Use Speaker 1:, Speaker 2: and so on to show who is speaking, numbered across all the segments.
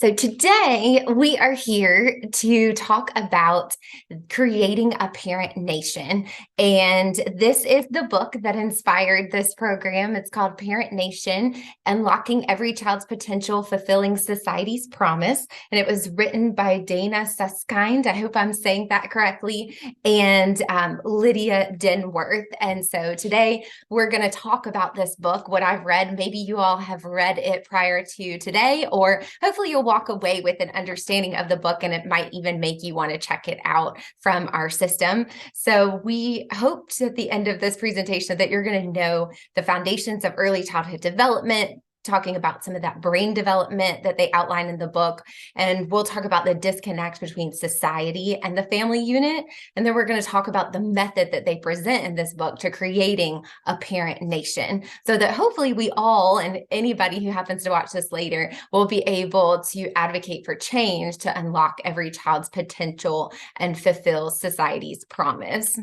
Speaker 1: So today we are here to talk about creating a parent nation. And this is the book that inspired this program. It's called Parent Nation, Unlocking Every Child's Potential, Fulfilling Society's Promise. And it was written by Dana Suskind. I hope I'm saying that correctly. And Lydia Denworth. And so today we're going to talk about this book, what I've read. Maybe you all have read it prior to today, or hopefully you'll walk away with an understanding of the book, and it might even make you want to check it out from our system. So we hoped at the end of this presentation that you're going to know the foundations of early childhood development, talking about some of that brain development that they outline in the book. And we'll talk about the disconnect between society and the family unit. And then we're going to talk about the method that they present in this book to creating a parent nation, so that hopefully we all, and anybody who happens to watch this later, will be able to advocate for change to unlock every child's potential and fulfill society's promise.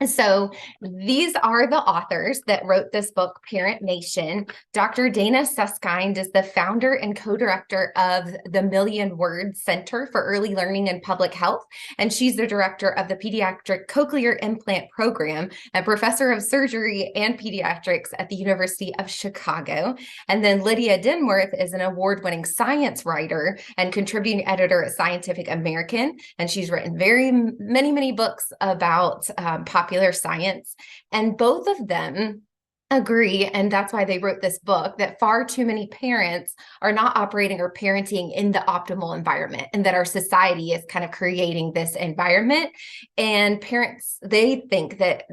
Speaker 1: So these are the authors that wrote this book, Parent Nation. Dr. Dana Suskind is the founder and co-director of the Million Word Center for Early Learning and Public Health, and she's the director of the Pediatric Cochlear Implant Program, a professor of surgery and pediatrics at the University of Chicago. And then Lydia Denworth is an award-winning science writer and contributing editor at Scientific American, and she's written many books about popular science. And both of them agree, and that's why they wrote this book, that far too many parents are not operating or parenting in the optimal environment, and that our society is kind of creating this environment. And parents, they think that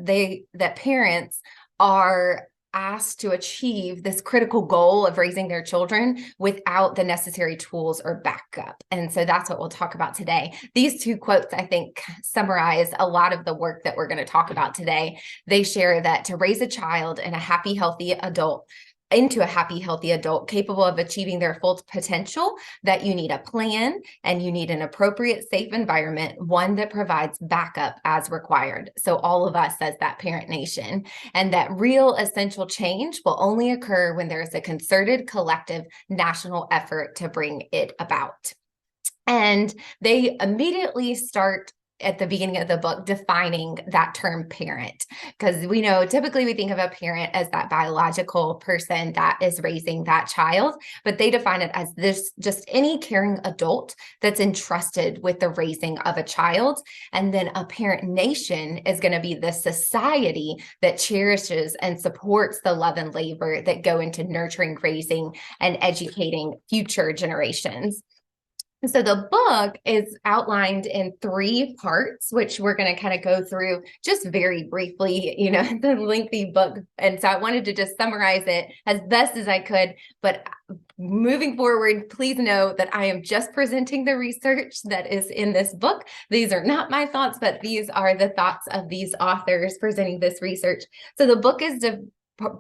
Speaker 1: parents are asked to achieve this critical goal of raising their children without the necessary tools or backup. And so that's what we'll talk about today. These two quotes, I think, summarize a lot of the work that we're going to talk about today. They share that to raise a child and a happy, healthy adult into a happy, healthy adult capable of achieving their full potential, that you need a plan and you need an appropriate, safe environment, one that provides backup as required. So all of us as that parent nation, and that real essential change will only occur when there is a concerted, collective, national effort to bring it about. And they immediately start at the beginning of the book defining that term parent, because we know typically we think of a parent as that biological person that is raising that child, but they define it as this just any caring adult that's entrusted with the raising of a child. And then a parent nation is going to be the society that cherishes and supports the love and labor that go into nurturing, raising, and educating future generations. So the book is outlined in 3 parts, which we're going to kind of go through just very briefly. It's a lengthy book. And so I wanted to just summarize it as best as I could. But moving forward, please know that I am just presenting the research that is in this book. These are not my thoughts, but these are the thoughts of these authors presenting this research. So the book is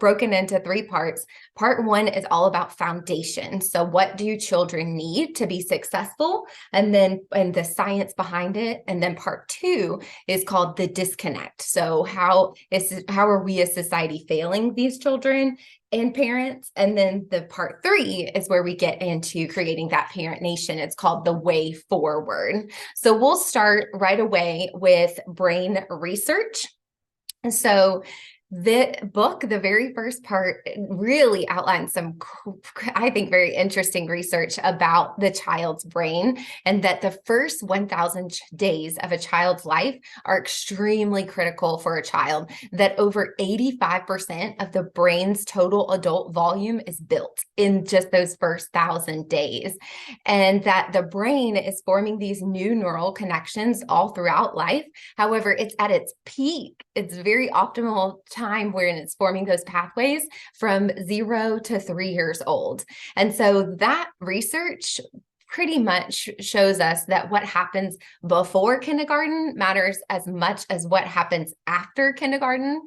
Speaker 1: broken into 3 parts. Part 1 is all about foundation. So what do children need to be successful? And the science behind it. And then part 2 is called the disconnect. So how are we as society failing these children and parents? And then the part 3 is where we get into creating that parent nation. It's called the way forward. So we'll start right away with brain research. And so the book, the very first part, really outlines some, I think, very interesting research about the child's brain, and that the first 1,000 days of a child's life are extremely critical for a child, that over 85% of the brain's total adult volume is built in just those first 1,000 days, and that the brain is forming these new neural connections all throughout life. However, it's at its peak. It's very optimal time wherein it's forming those pathways from 0 to 3 years old. And so that research pretty much shows us that what happens before kindergarten matters as much as what happens after kindergarten,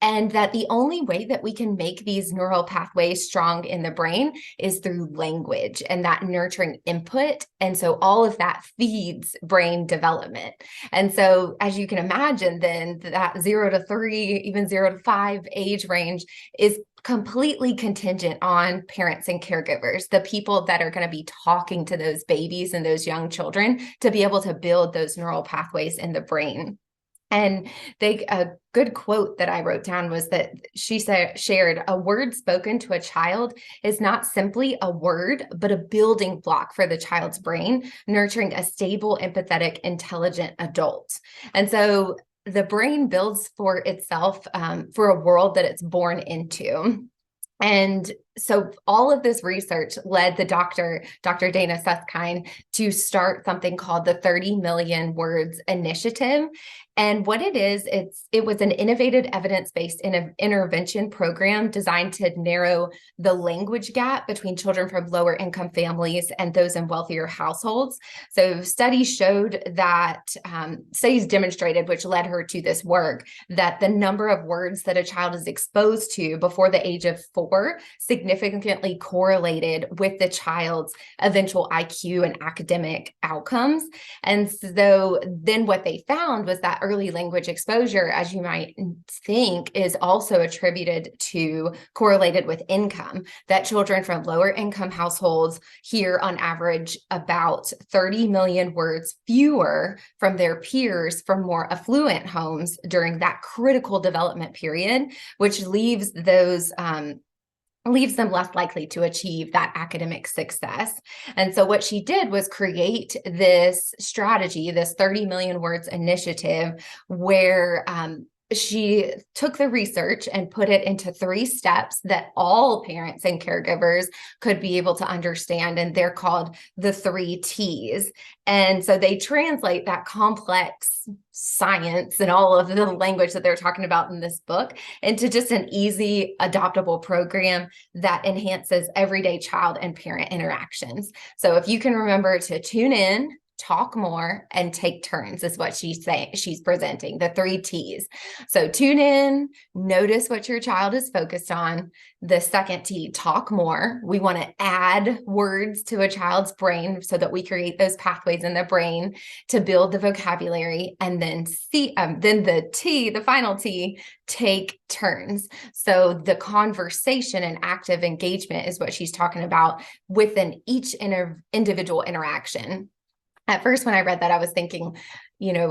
Speaker 1: and that the only way that we can make these neural pathways strong in the brain is through language and that nurturing input. And so all of that feeds brain development. And so as you can imagine, then that 0 to 3, even 0 to 5 age range is completely contingent on parents and caregivers, the people that are going to be talking to those babies and those young children to be able to build those neural pathways in the brain. And a good quote that I wrote down was that she shared, a word spoken to a child is not simply a word, but a building block for the child's brain, nurturing a stable, empathetic, intelligent adult. And so the brain builds for itself, for a world that it's born into. And so all of this research led the Dr. Dana Suskind to start something called the 30 Million Words Initiative. And what it is, it was an innovative evidence-based intervention program designed to narrow the language gap between children from lower income families and those in wealthier households. So studies demonstrated, which led her to this work, that the number of words that a child is exposed to before the age of 4 significantly correlated with the child's eventual IQ and academic outcomes. And so then what they found was that early language exposure, as you might think, is also correlated with income, that children from lower income households hear on average about 30 million words fewer from their peers from more affluent homes during that critical development period, which leaves them less likely to achieve that academic success. And so what she did was create this strategy, this 30 million words initiative, where she took the research and put it into 3 steps that all parents and caregivers could be able to understand, and they're called the 3 T's. And so they translate that complex science and all of the language that they're talking about in this book into just an easy, adoptable program that enhances everyday child and parent interactions. So if you can remember to tune in, talk more, and take turns is what she's presenting, the 3 T's. So tune in, notice what your child is focused on. The second T, talk more. We want to add words to a child's brain so that we create those pathways in the brain to build the vocabulary. And then the final T, take turns. So the conversation and active engagement is what she's talking about within each individual interaction. At first, when I read that, I was thinking,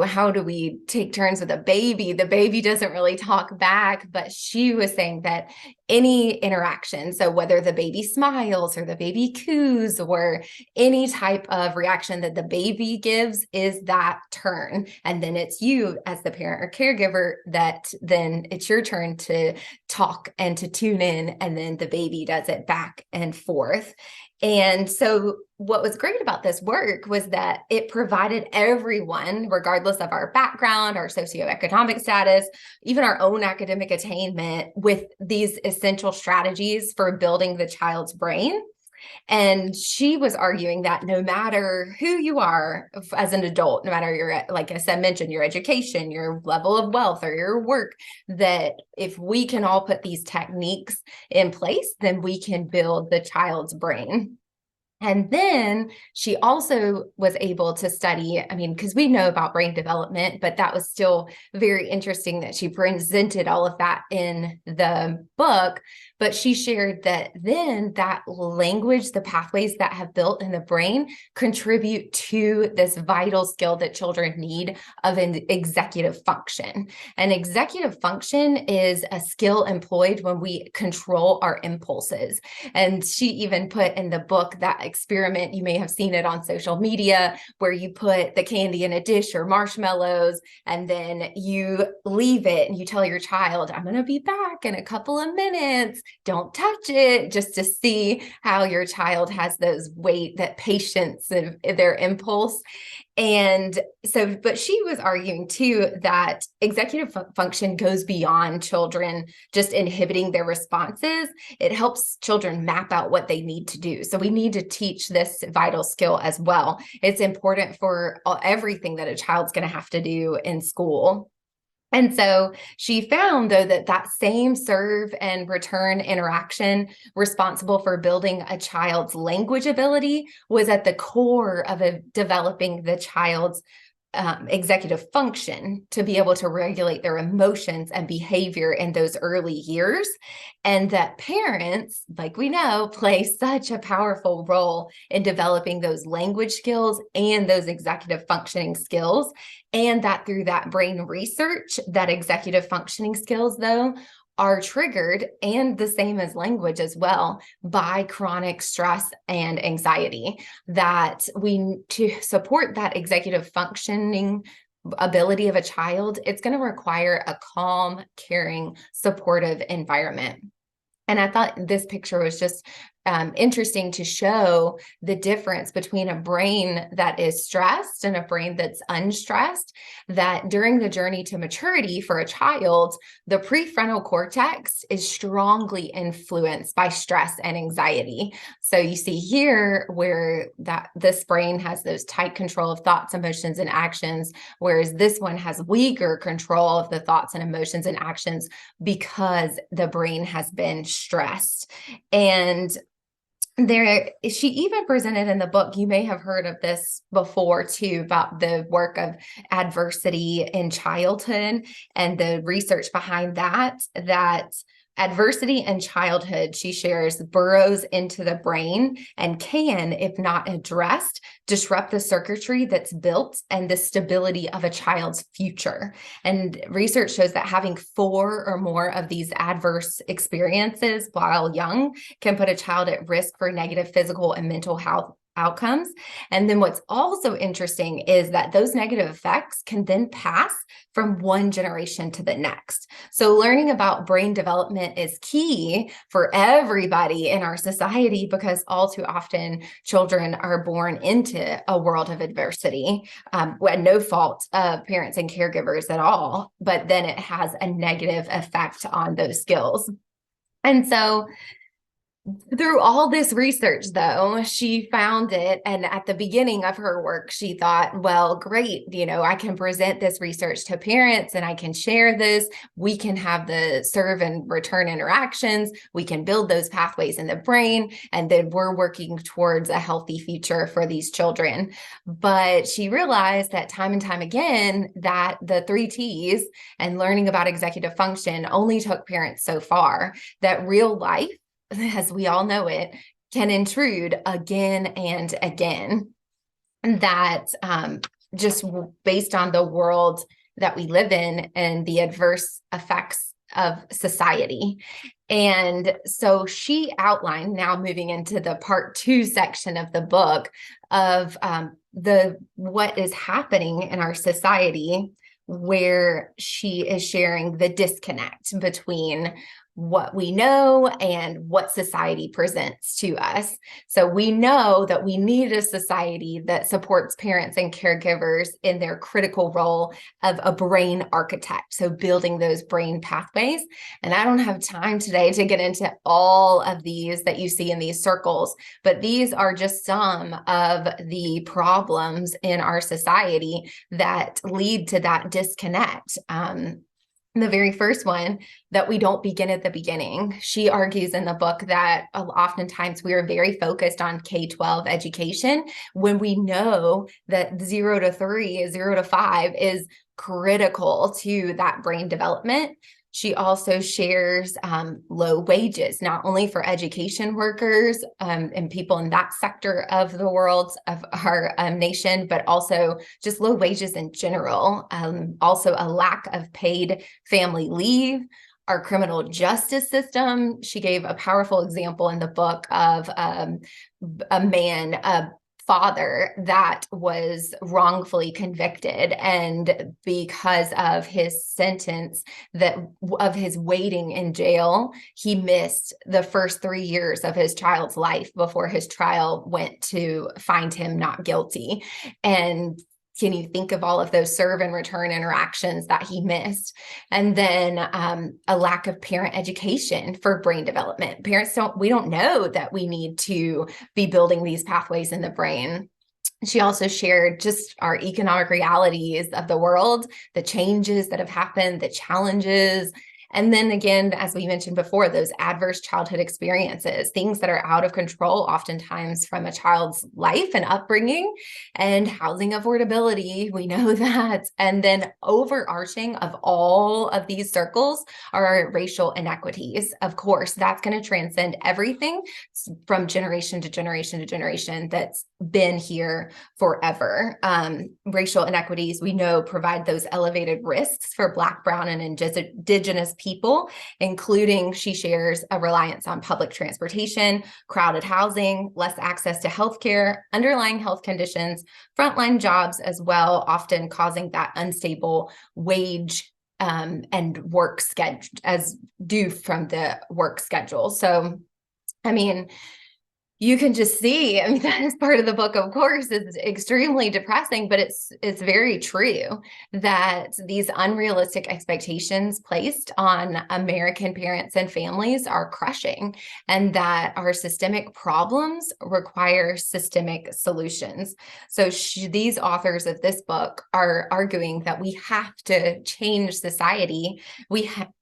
Speaker 1: how do we take turns with a baby? The baby doesn't really talk back, but she was saying that any interaction, so whether the baby smiles or the baby coos or any type of reaction that the baby gives, is that turn. And then it's you as the parent or caregiver that then it's your turn to talk and to tune in, and then the baby does it back and forth. And so what was great about this work was that it provided everyone, regardless of our background, our socioeconomic status, even our own academic attainment, with these essential strategies for building the child's brain. And she was arguing that no matter who you are as an adult, no matter your, like I said, mentioned, your education, your level of wealth, or your work, that if we can all put these techniques in place, then we can build the child's brain. And then she also was able to study, because we know about brain development, but that was still very interesting that she presented all of that in the book. But she shared that then that language, the pathways that have built in the brain, contribute to this vital skill that children need of an executive function. And executive function is a skill employed when we control our impulses. And she even put in the book that experiment, you may have seen it on social media, where you put the candy in a dish or marshmallows, and then you leave it and you tell your child, I'm going to be back in a couple of minutes. Don't touch it, just to see how your child has that patience of their impulse. And so, but she was arguing too that executive function goes beyond children just inhibiting their responses. It helps children map out what they need to do. So we need to teach this vital skill as well. It's important for everything that a child's going to have to do in school. And so she found, though, that same serve and return interaction responsible for building a child's language ability was at the core of developing the child's executive function to be able to regulate their emotions and behavior in those early years. And that parents, like we know, play such a powerful role in developing those language skills and those executive functioning skills. And that through that brain research, that executive functioning skills, though, are triggered, and the same as language as well, by chronic stress and anxiety. That to support that executive functioning ability of a child, it's going to require a calm, caring, supportive environment. And I thought this picture was just interesting to show the difference between a brain that is stressed and a brain that's unstressed, that during the journey to maturity for a child, the prefrontal cortex is strongly influenced by stress and anxiety. So you see here where this brain has those tight control of thoughts, emotions, and actions, whereas this one has weaker control of the thoughts and emotions and actions because the brain has been stressed. And she even presented in the book, you may have heard of this before too, about the work of adversity in childhood and the research behind that adversity in childhood, she shares, burrows into the brain and can, if not addressed, disrupt the circuitry that's built and the stability of a child's future. And research shows that having 4 or more of these adverse experiences while young can put a child at risk for negative physical and mental health outcomes. And then what's also interesting is that those negative effects can then pass from one generation to the next. So learning about brain development is key for everybody in our society, because all too often children are born into a world of adversity, at no fault of parents and caregivers at all, but then it has a negative effect on those skills. And so through all this research, though, she found it. And at the beginning of her work, she thought, well, great, I can present this research to parents and I can share this. We can have the serve and return interactions. We can build those pathways in the brain. And then we're working towards a healthy future for these children. But she realized that time and time again, that the 3 T's and learning about executive function only took parents so far, that real life, as we all know it, can intrude again and again. That just based on the world that we live in and the adverse effects of society. And so she outlined, now moving into the part 2 section of the book, of what is happening in our society, where she is sharing the disconnect between what we know and what society presents to us. So we know that we need a society that supports parents and caregivers in their critical role of a brain architect, so building those brain pathways. And I don't have time today to get into all of these that you see in these circles, but these are just some of the problems in our society that lead to that disconnect. The very first one, that we don't begin at the beginning. She argues in the book that oftentimes we are very focused on K-12 education when we know that 0 to 3, 0 to 5 is critical to that brain development. She also shares low wages, not only for education workers and people in that sector of the world of our nation, but also just low wages in general. Also a lack of paid family leave. Our criminal justice system. She gave a powerful example in the book of a father that was wrongfully convicted, and because of his sentence of his waiting in jail, he missed the first 3 years of his child's life before his trial went to find him not guilty. And can you think of all of those serve and return interactions that he missed? And then a lack of parent education for brain development. We don't know that we need to be building these pathways in the brain. She also shared just our economic realities of the world, the changes that have happened, the challenges, And then again, as we mentioned before, those adverse childhood experiences, things that are out of control, oftentimes from a child's life and upbringing, and housing affordability, we know that. And then overarching of all of these circles are racial inequities. Of course, that's going to transcend everything from generation to generation to generation that's been here forever. Racial inequities, we know, provide those elevated risks for Black, Brown, and Indigenous people, including, she shares, a reliance on public transportation, crowded housing, less access to healthcare, underlying health conditions, frontline jobs as well, often causing that unstable wage and work schedule as due from the work schedule. So, I mean, you can just see, I mean, that is part of the book, of course, is extremely depressing, but it's very true that these unrealistic expectations placed on American parents and families are crushing, and that our systemic problems require systemic solutions. So these authors of this book are arguing that we have to change society.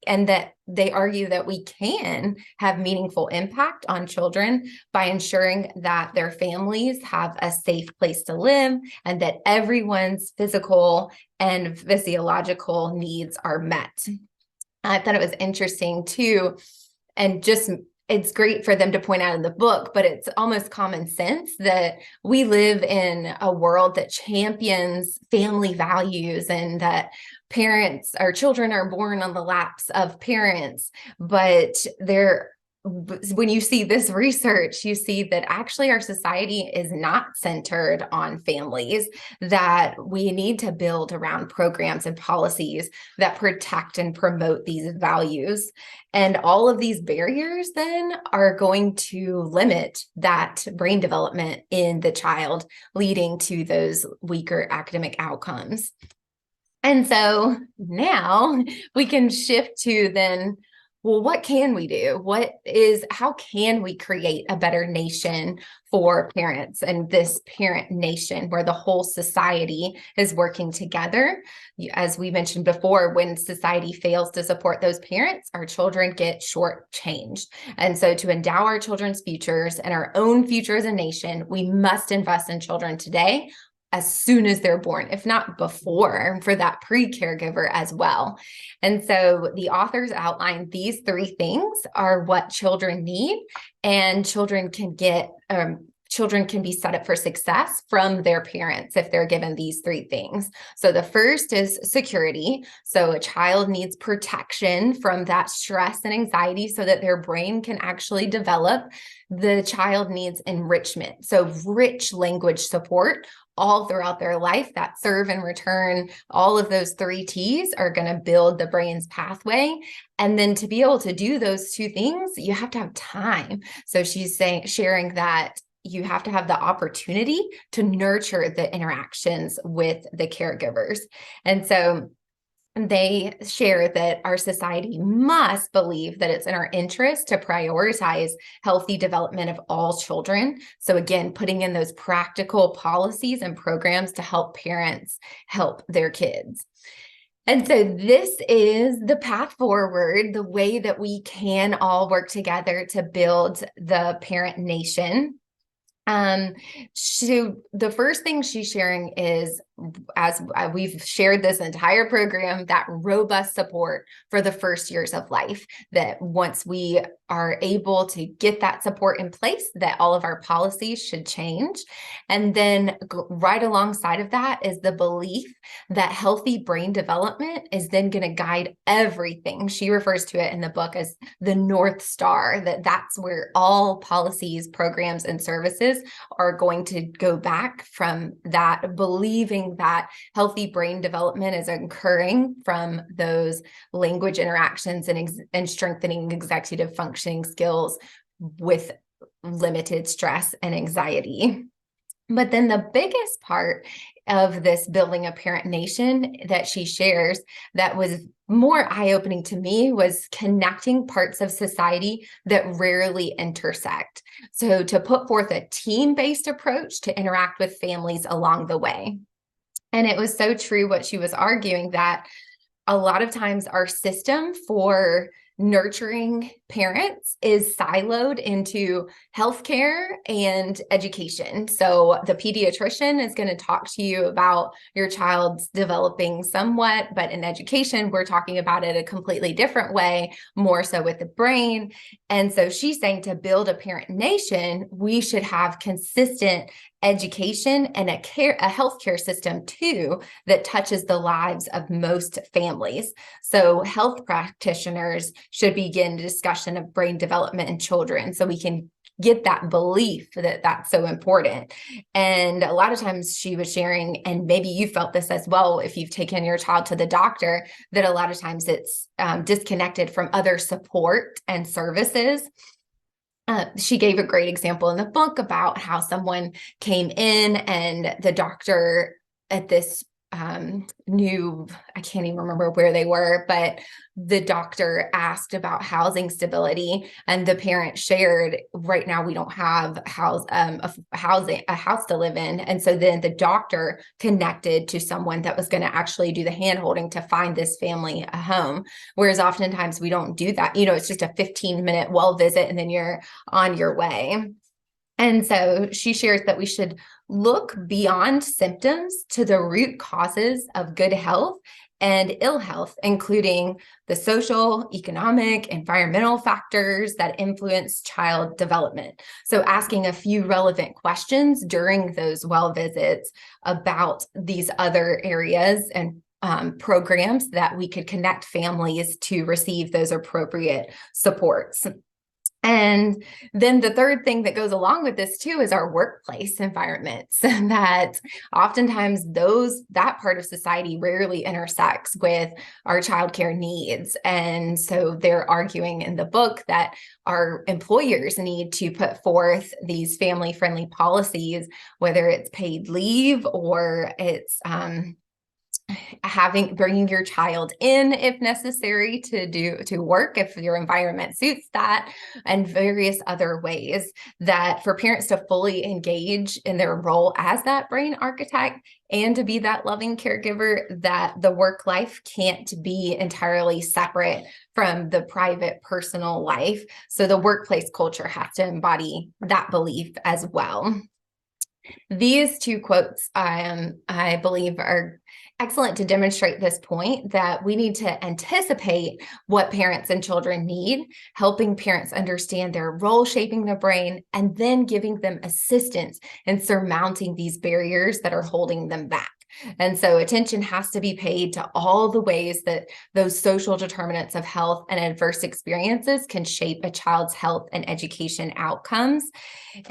Speaker 1: And that they argue that we can have meaningful impact on children by ensuring that their families have a safe place to live and that everyone's physical and physiological needs are met. I thought it was interesting too, and just it's great for them to point out in the book, but it's almost common sense that we live in a world that champions family values and that parents or children are born on the laps of parents. But when you see this research, you see that actually our society is not centered on families, that we need to build around programs and policies that protect and promote these values. And all of these barriers then are going to limit that brain development in the child, leading to those weaker academic outcomes. And so now we can shift to then, well, what can we do? How can we create a better nation for parents and this parent nation where the whole society is working together? As we mentioned before, when society fails to support those parents, our children get shortchanged. And so to endow our children's futures and our own future as a nation, we must invest in children today, as soon as they're born, if not before, for that pre-caregiver as well. And so the authors outline these three things are what children need, and children can be set up for success from their parents if they're given these three things. So the first is security. So a child needs protection from that stress and anxiety so that their brain can actually develop. The child needs enrichment. So rich language support all throughout their life, that serve and return, all of those three T's are going to build the brain's pathway. And then to be able to do those two things, you have to have time. So she's sharing that you have to have the opportunity to nurture the interactions with the caregivers. And so they share that our society must believe that it's in our interest to prioritize healthy development of all children. So again, putting in those practical policies and programs to help parents help their kids. And so this is the path forward, the way that we can all work together to build the parent nation. The first thing she's sharing is, as we've shared this entire program, that robust support for the first years of life, that once we are able to get that support in place, that all of our policies should change. And then right alongside of that is the belief that healthy brain development is then going to guide everything. She refers to it in the book as the North Star, that's where all policies, programs, and services are going to go back from, that believing that healthy brain development is occurring from those language interactions and strengthening executive functioning skills with limited stress and anxiety. But then the biggest part of this building a parent nation that she shares that was more eye-opening to me was connecting parts of society that rarely intersect. So to put forth a team-based approach to interact with families along the way. And it was so true what she was arguing, that a lot of times our system for nurturing parents is siloed into healthcare and education. So the pediatrician is going to talk to you about your child's developing somewhat, but in education, we're talking about it a completely different way, more so with the brain. And so she's saying to build a parent nation, we should have consistent education and a healthcare system too that touches the lives of most families. So health practitioners should begin discussion of brain development in children so we can get that belief that that's so important. And a lot of times she was sharing, and maybe you felt this as well if you've taken your child to the doctor, that a lot of times it's disconnected from other support and services. She gave a great example in the book about how someone came in and the doctor at this I can't even remember where they were, but the doctor asked about housing stability, and the parent shared, right now we don't have a house to live in. And so then the doctor connected to someone that was going to actually do the hand-holding to find this family a home. Whereas oftentimes we don't do that. It's just a 15-minute well visit and then you're on your way. And so she shares that we should look beyond symptoms to the root causes of good health and ill health, including the social, economic, environmental factors that influence child development. So asking a few relevant questions during those well visits about these other areas and programs that we could connect families to receive those appropriate supports. And then the third thing that goes along with this too is our workplace environments, that oftentimes that part of society rarely intersects with our childcare needs. And so they're arguing in the book that our employers need to put forth these family-friendly policies, whether it's paid leave or it's bringing your child in if necessary to work if your environment suits that, and various other ways that for parents to fully engage in their role as that brain architect and to be that loving caregiver, that the work life can't be entirely separate from the private personal life. So the workplace culture has to embody that belief as well. These two quotes, I believe, are excellent to demonstrate this point that we need to anticipate what parents and children need, helping parents understand their role shaping the brain, and then giving them assistance in surmounting these barriers that are holding them back. And so attention has to be paid to all the ways that those social determinants of health and adverse experiences can shape a child's health and education outcomes,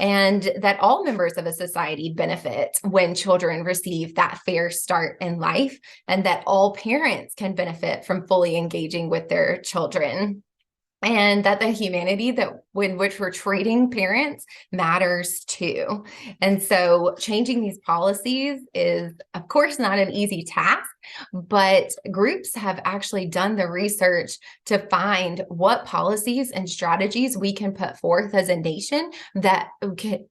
Speaker 1: and that all members of a society benefit when children receive that fair start in life, and that all parents can benefit from fully engaging with their children. And that the humanity in which we're treating parents matters too. And so changing these policies is, of course, not an easy task, but groups have actually done the research to find what policies and strategies we can put forth as a nation that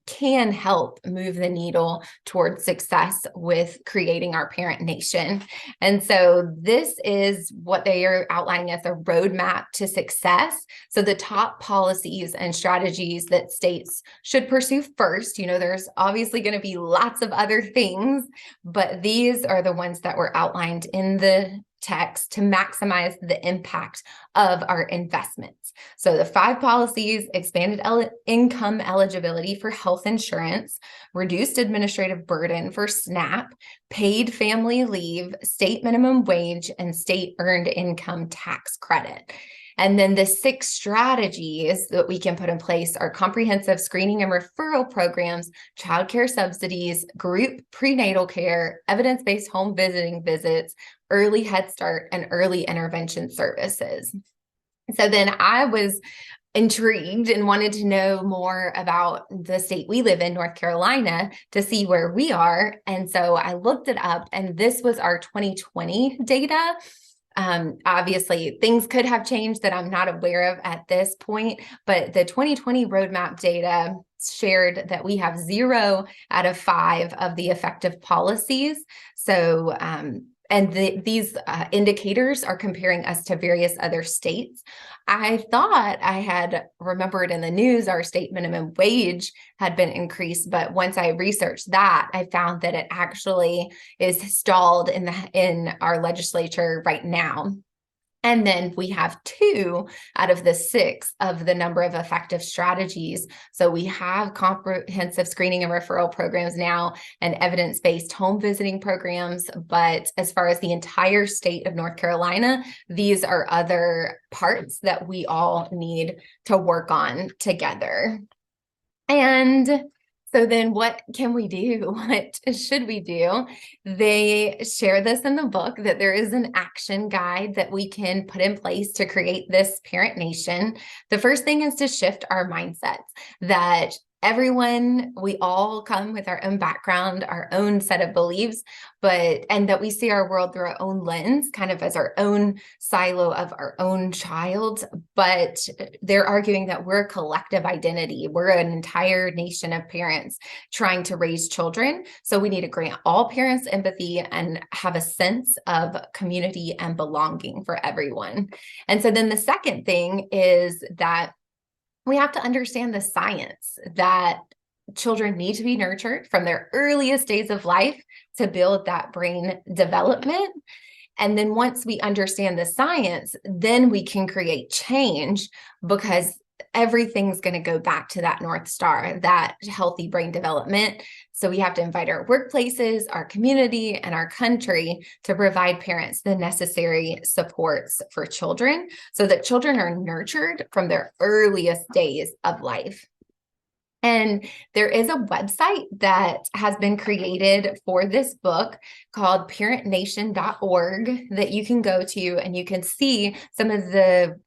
Speaker 1: can help move the needle towards success with creating our parent nation. And so this is what they are outlining as a roadmap to success. So the top policies and strategies that states should pursue first, there's obviously going to be lots of other things, but these are the ones that were outlined in the text to maximize the impact of our investments. So the 5 policies: expanded income eligibility for health insurance, reduced administrative burden for SNAP, paid family leave, state minimum wage, and state earned income tax credit. And then the 6 strategies that we can put in place are comprehensive screening and referral programs, childcare subsidies, group prenatal care, evidence-based home visiting visits, early Head Start, and early intervention services. So then I was intrigued and wanted to know more about the state we live in, North Carolina, to see where we are. And so I looked it up, and this was our 2020 data. Obviously, things could have changed that I'm not aware of at this point, but the 2020 roadmap data shared that we have 0 out of 5 of the effective policies. So these indicators are comparing us to various other states. I thought I had remembered in the news our state minimum wage had been increased, but once I researched that, I found that it actually is stalled in our legislature right now. And then we have 2 out of the 6 of the number of effective strategies. So we have comprehensive screening and referral programs now and evidence-based home visiting programs. But as far as the entire state of North Carolina, these are other parts that we all need to work on together. And so then what can we do? What should we do? They share this in the book that there is an action guide that we can put in place to create this parent nation. The first thing is to shift our mindsets that we all come with our own background, our own set of beliefs, and that we see our world through our own lens, kind of as our own silo of our own child. But they're arguing that we're a collective identity. We're an entire nation of parents trying to raise children. So we need to grant all parents empathy and have a sense of community and belonging for everyone. And so then the second thing is that we have to understand the science that children need to be nurtured from their earliest days of life to build that brain development. And then once we understand the science, then we can create change, because everything's going to go back to that North Star, that healthy brain development. So we have to invite our workplaces, our community, and our country to provide parents the necessary supports for children so that children are nurtured from their earliest days of life. And there is a website that has been created for this book called ParentNationorg that you can go to, and you can see some of the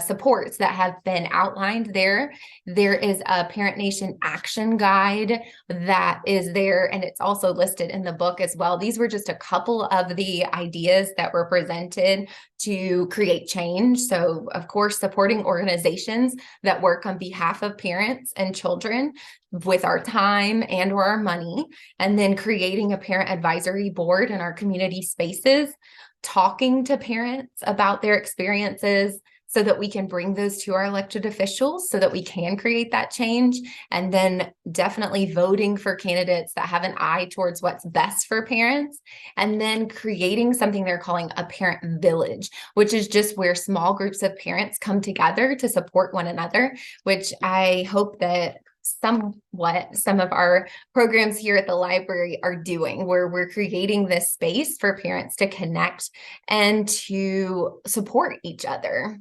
Speaker 1: supports that have been outlined there. There is a Parent Nation action guide that is there, and it's also listed in the book as well. These were just a couple of the ideas that were presented to create change. So, of course, supporting organizations that work on behalf of parents and children with our time and or our money, and then creating a parent advisory board in our community spaces, talking to parents about their experiences, so that we can bring those to our elected officials so that we can create that change. And then definitely voting for candidates that have an eye towards what's best for parents. And then creating something they're calling a parent village, which is just where small groups of parents come together to support one another, which I hope that some of our programs here at the library are doing, where we're creating this space for parents to connect and to support each other.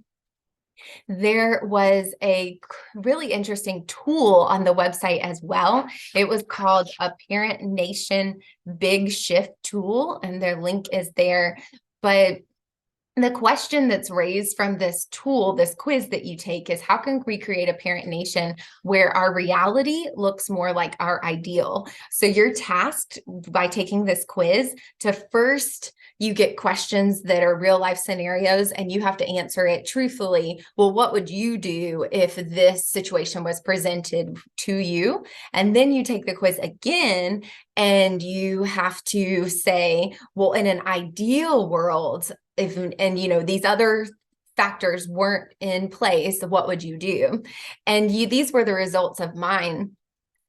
Speaker 1: There was a really interesting tool on the website as well. It was called a Parent Nation Big Shift tool, and their link is there. But the question that's raised from this tool, this quiz that you take, is how can we create a parent nation where our reality looks more like our ideal? So you're tasked by taking this quiz to first, you get questions that are real life scenarios, and you have to answer it truthfully. Well, what would you do if this situation was presented to you? And then you take the quiz again, and you have to say, well, in an ideal world, these other factors weren't in place, what would you do? And these were the results of mine,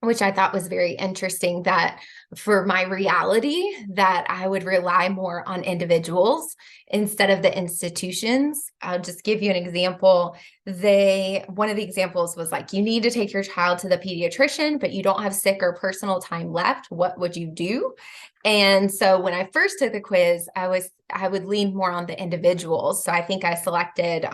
Speaker 1: which I thought was very interesting, that for my reality, that I would rely more on individuals instead of the institutions. I'll just give you an example. One of the examples was like, you need to take your child to the pediatrician, but you don't have sick or personal time left. What would you do? And so when I first took the quiz, I would lean more on the individuals. So I think I selected,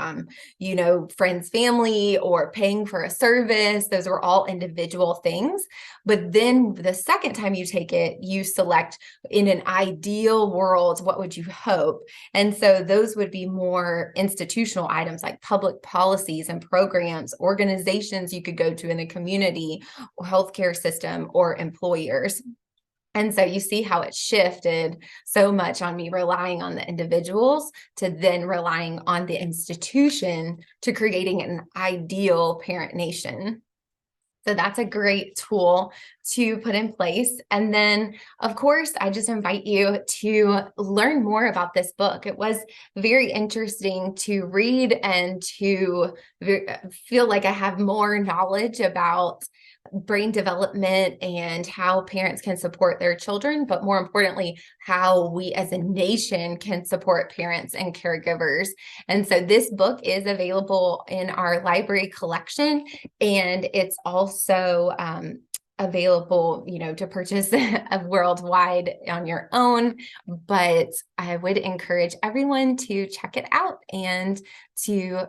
Speaker 1: friends, family, or paying for a service. Those were all individual things. But then the second time you take it, you select, in an ideal world, what would you hope? And so those would be more institutional items like public policies and programs, organizations you could go to in the community, or healthcare system, or employers. And so you see how it shifted so much on me relying on the individuals to then relying on the institution to creating an ideal parent nation. So that's a great tool to put in place. And then, of course, I just invite you to learn more about this book. It was very interesting to read and to feel like I have more knowledge about brain development and how parents can support their children, but more importantly, how we as a nation can support parents and caregivers. And so this book is available in our library collection, and it's also available, to purchase worldwide on your own. But I would encourage everyone to check it out and to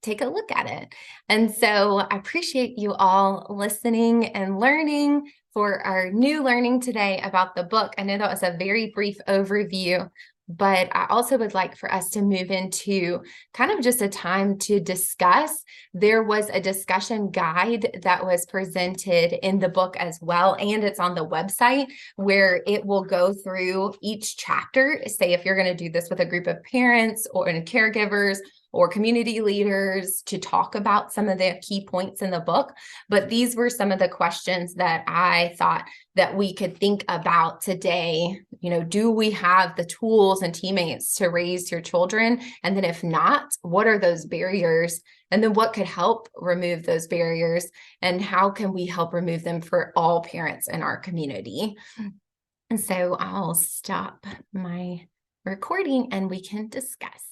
Speaker 1: take a look at it. And so I appreciate you all listening and learning for our new learning today about the book. I know that was a very brief overview, but I also would like for us to move into kind of just a time to discuss. There was a discussion guide that was presented in the book as well, and it's on the website where it will go through each chapter. Say if you're going to do this with a group of parents or caregivers or community leaders, to talk about some of the key points in the book. But these were some of the questions that I thought that we could think about today. Do we have the tools and teammates to raise your children? And then if not, what are those barriers? And then what could help remove those barriers? And how can we help remove them for all parents in our community? And so I'll stop my recording and we can discuss.